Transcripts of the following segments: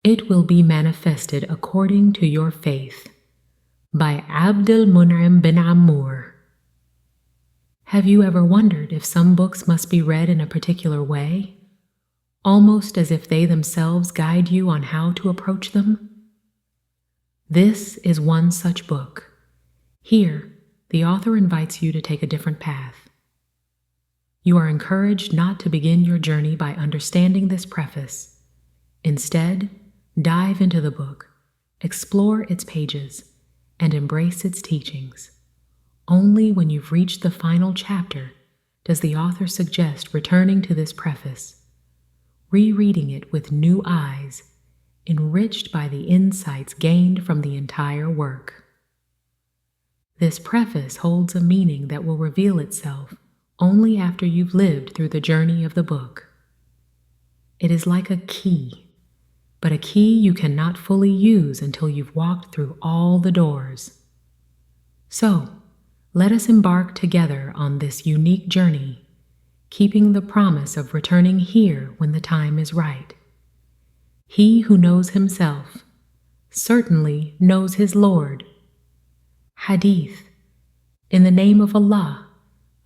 It will be manifested according to your faith. By Abdelmounaïm Ben Ammor. Have you ever wondered if some books must be read in a particular way, almost as if they themselves guide you on how to approach them? This is one such book. Here, the author invites you to take a different path. You are encouraged not to begin your journey by understanding this preface. Instead, dive into the book, explore its pages, and embrace its teachings. Only when you've reached the final chapter does the author suggest returning to this preface, rereading it with new eyes, enriched by the insights gained from the entire work. This preface holds a meaning that will reveal itself only after you've lived through the journey of the book. It is like a key, but a key you cannot fully use until you've walked through all the doors. So, let us embark together on this unique journey, keeping the promise of returning here when the time is right. He who knows himself certainly knows his Lord. Hadith. In the name of Allah,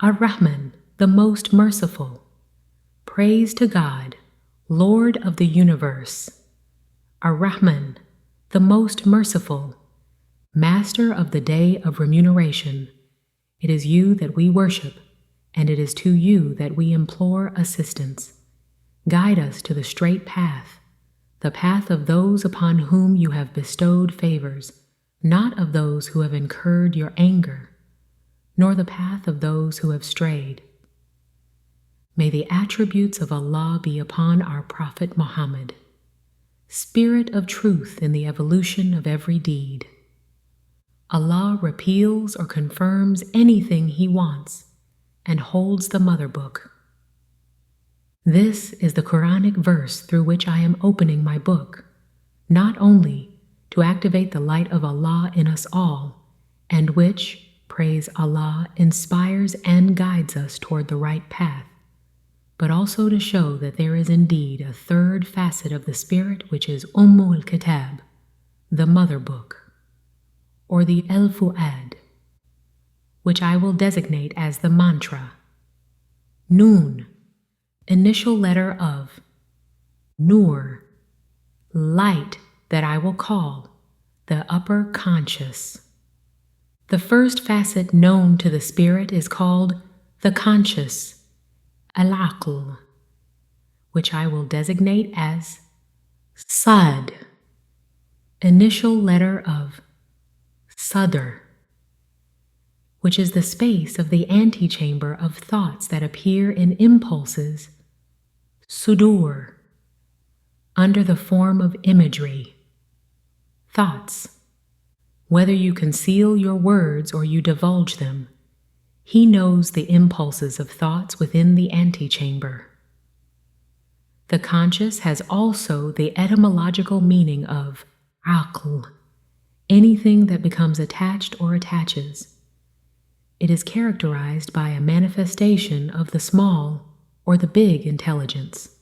Ar-Rahman, the most merciful. Praise to God, Lord of the universe. Ar-Rahman, the most merciful, Master of the day of remuneration. It is you that we worship, and it is to you that we implore assistance. Guide us to the straight path, the path of those upon whom you have bestowed favors, not of those who have incurred your anger, nor the path of those who have strayed. May the attributes of Allah be upon our Prophet Muhammad, Spirit of truth in the evolution of every deed. Allah repeals or confirms anything He wants and holds the mother book. This is the Quranic verse through which I am opening my book, not only to activate the light of Allah in us all, and which, praise Allah, inspires and guides us toward the right path, but also to show that there is indeed a third facet of the Spirit, which is al-Kitab, the mother book, or the al-Fu'ad, which I will designate as the mantra. Noon, initial letter of Nur, light that I will call the upper conscious. The first facet known to the Spirit is called the conscious, Al-Aql, which I will designate as Sad, initial letter of Sadr, which is the space of the antechamber of thoughts that appear in impulses, Sudur, under the form of imagery. Thoughts, whether you conceal your words or you divulge them, He knows the impulses of thoughts within the antechamber. The conscious has also the etymological meaning of aql, anything that becomes attached or attaches. It is characterized by a manifestation of the small or the big intelligence.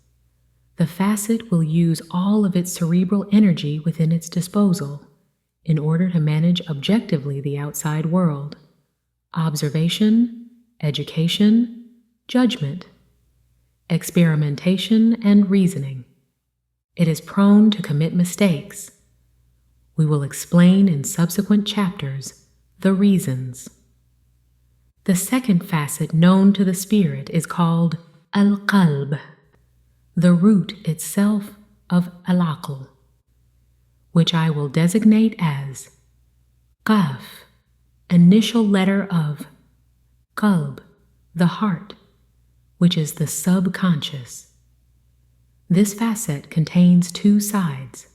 The facet will use all of its cerebral energy within its disposal in order to manage objectively the outside world. Observation, education, judgment, experimentation, and reasoning. It is prone to commit mistakes. We will explain in subsequent chapters the reasons. The second facet known to the Spirit is called Al-Qalb, the root itself of Al-Aql, which I will designate as Qaf, initial letter of Qalb, the heart, which is the subconscious. This facet contains two sides.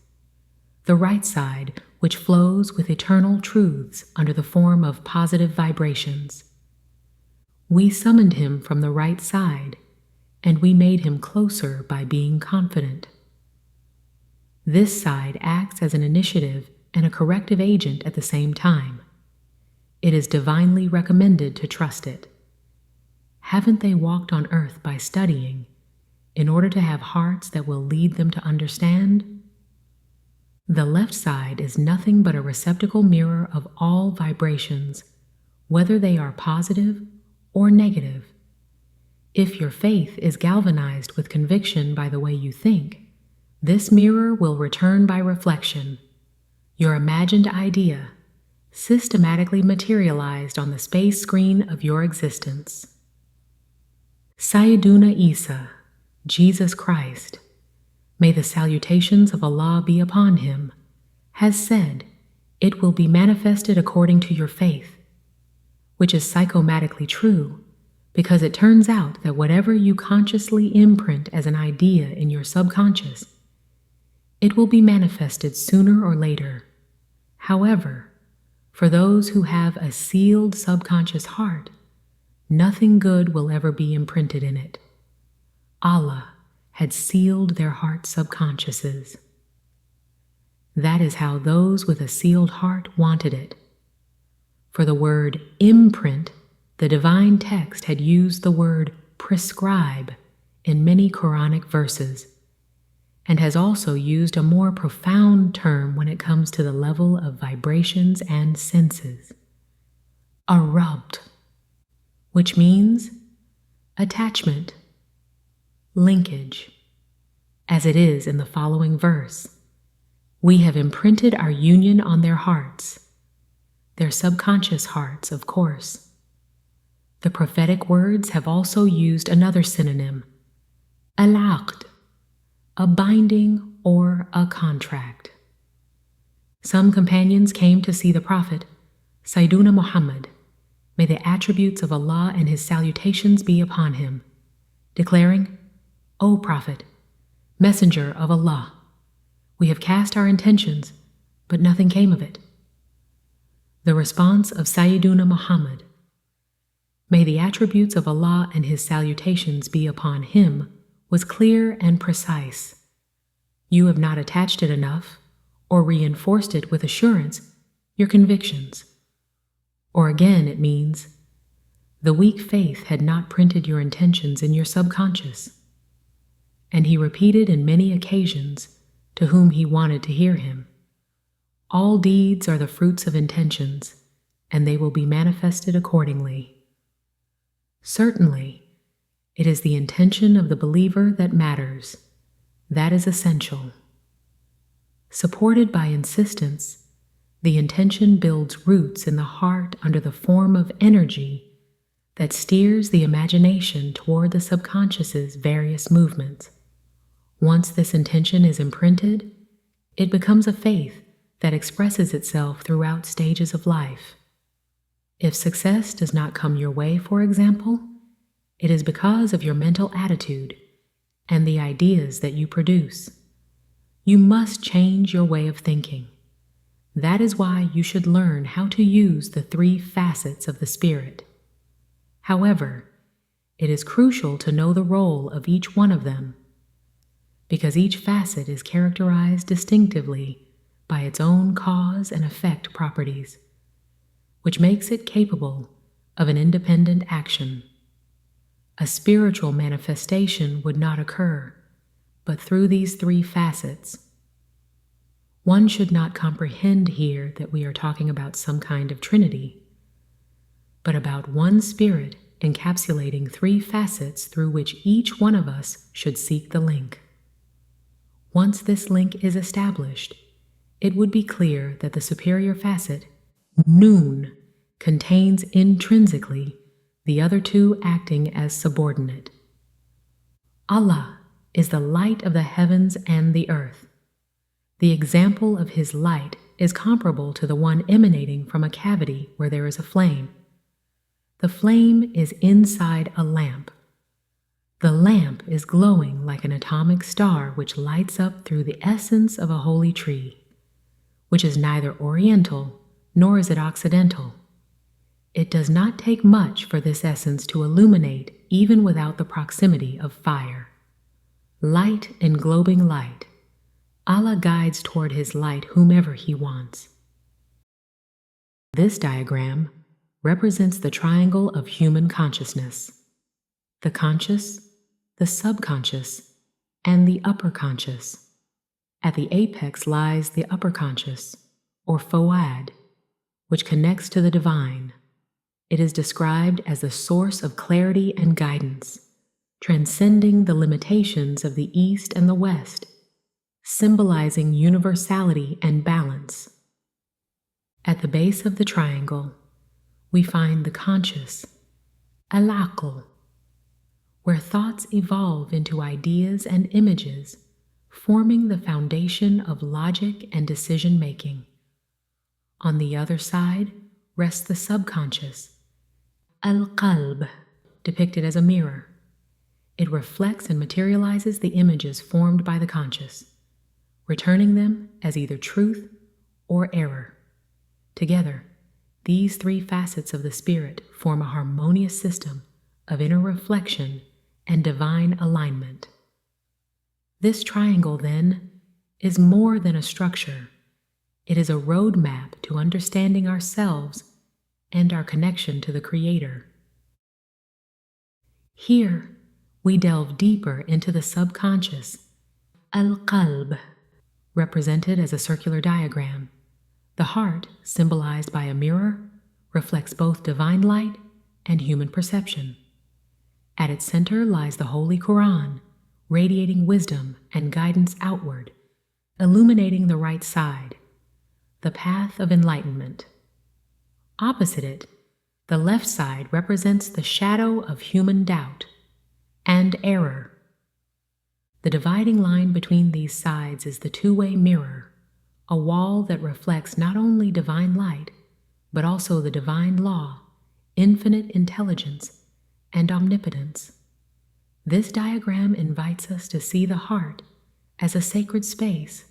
The right side, which flows with eternal truths under the form of positive vibrations. We summoned him from the right side, and we made him closer by being confident. This side acts as an initiative and a corrective agent at the same time. It is divinely recommended to trust it. Haven't they walked on earth by studying, in order to have hearts that will lead them to understand? The left side is nothing but a receptacle mirror of all vibrations, whether they are positive or negative. If your faith is galvanized with conviction by the way you think, this mirror will return by reflection, your imagined idea, systematically materialized on the space screen of your existence. Sayyiduna Isa, Jesus Christ, may the salutations of Allah be upon him, has said, "It will be manifested according to your faith," which is psychomatically true, because it turns out that whatever you consciously imprint as an idea in your subconscious, it will be manifested sooner or later. However, for those who have a sealed subconscious heart, nothing good will ever be imprinted in it. Allah had sealed their heart subconsciouses. That is how those with a sealed heart wanted it. For the word imprint, the divine text had used the word prescribe in many Quranic verses, and has also used a more profound term when it comes to the level of vibrations and senses. Arabt, which means attachment, linkage, as it is in the following verse. We have imprinted our union on their hearts, their subconscious hearts, of course. The prophetic words have also used another synonym, al-aqd, a binding or a contract. Some companions came to see the Prophet, Sayyiduna Muhammad, may the attributes of Allah and his salutations be upon him, declaring, "O Prophet, Messenger of Allah, we have cast our intentions, but nothing came of it." The response of Sayyiduna Muhammad, may the attributes of Allah and his salutations be upon him, was clear and precise. You have not attached it enough, or reinforced it with assurance, your convictions. Or again, it means, the weak faith had not printed your intentions in your subconscious. And he repeated in many occasions to whom he wanted to hear him, all deeds are the fruits of intentions, and they will be manifested accordingly. Certainly, it is the intention of the believer that matters. That is essential. Supported by insistence, the intention builds roots in the heart under the form of energy that steers the imagination toward the subconscious's various movements. Once this intention is imprinted, it becomes a faith that expresses itself throughout stages of life. If success does not come your way, for example, it is because of your mental attitude and the ideas that you produce. You must change your way of thinking. That is why you should learn how to use the 3 facets of the Spirit. However, it is crucial to know the role of each one of them, because each facet is characterized distinctively by its own cause and effect properties, which makes it capable of an independent action. A spiritual manifestation would not occur but through these 3 facets. One should not comprehend here that we are talking about some kind of trinity, but about one spirit encapsulating 3 facets through which each one of us should seek the link. Once this link is established, it would be clear that the superior facet, Noon, contains intrinsically the other 2 acting as subordinate. Allah is the light of the heavens and the earth. The example of his light is comparable to the one emanating from a cavity where there is a flame. The flame is inside a lamp. The lamp is glowing like an atomic star which lights up through the essence of a holy tree, which is neither oriental nor is it occidental. It does not take much for this essence to illuminate even without the proximity of fire. Light and glowing light, Allah guides toward his light whomever he wants. This diagram represents the triangle of human consciousness: the conscious, the subconscious, and the upper conscious. At the apex lies the upper conscious, or Fawad, which connects to the divine. It is described as the source of clarity and guidance, transcending the limitations of the East and the West, symbolizing universality and balance. At the base of the triangle, we find the conscious, al-aql, where thoughts evolve into ideas and images, forming the foundation of logic and decision-making. On the other side rests the subconscious, al-qalb, depicted as a mirror. It reflects and materializes the images formed by the conscious, returning them as either truth or error. Together, these three facets of the spirit form a harmonious system of inner reflection and divine alignment. This triangle, then, is more than a structure. It is a roadmap to understanding ourselves and our connection to the Creator. Here, we delve deeper into the subconscious, al-qalb, represented as a circular diagram. The heart, symbolized by a mirror, reflects both divine light and human perception. At its center lies the Holy Quran, radiating wisdom and guidance outward, illuminating the right side, the path of enlightenment. Opposite it, the left side represents the shadow of human doubt and error. The dividing line between these sides is the two-way mirror, a wall that reflects not only divine light, but also the divine law, infinite intelligence, and omnipotence. This diagram invites us to see the heart as a sacred space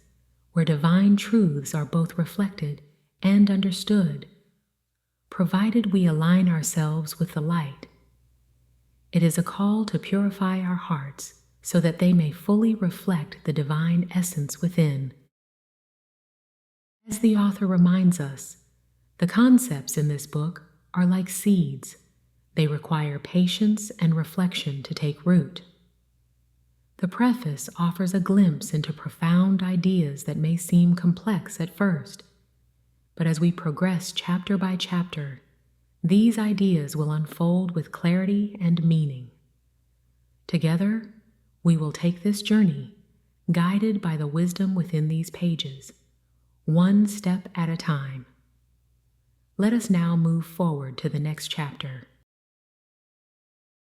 where divine truths are both reflected and understood, provided we align ourselves with the light. It is a call to purify our hearts so that they may fully reflect the divine essence within. As the author reminds us, the concepts in this book are like seeds. They require patience and reflection to take root. The preface offers a glimpse into profound ideas that may seem complex at first, but as we progress chapter by chapter, these ideas will unfold with clarity and meaning. Together, we will take this journey, guided by the wisdom within these pages, one step at a time. Let us now move forward to the next chapter.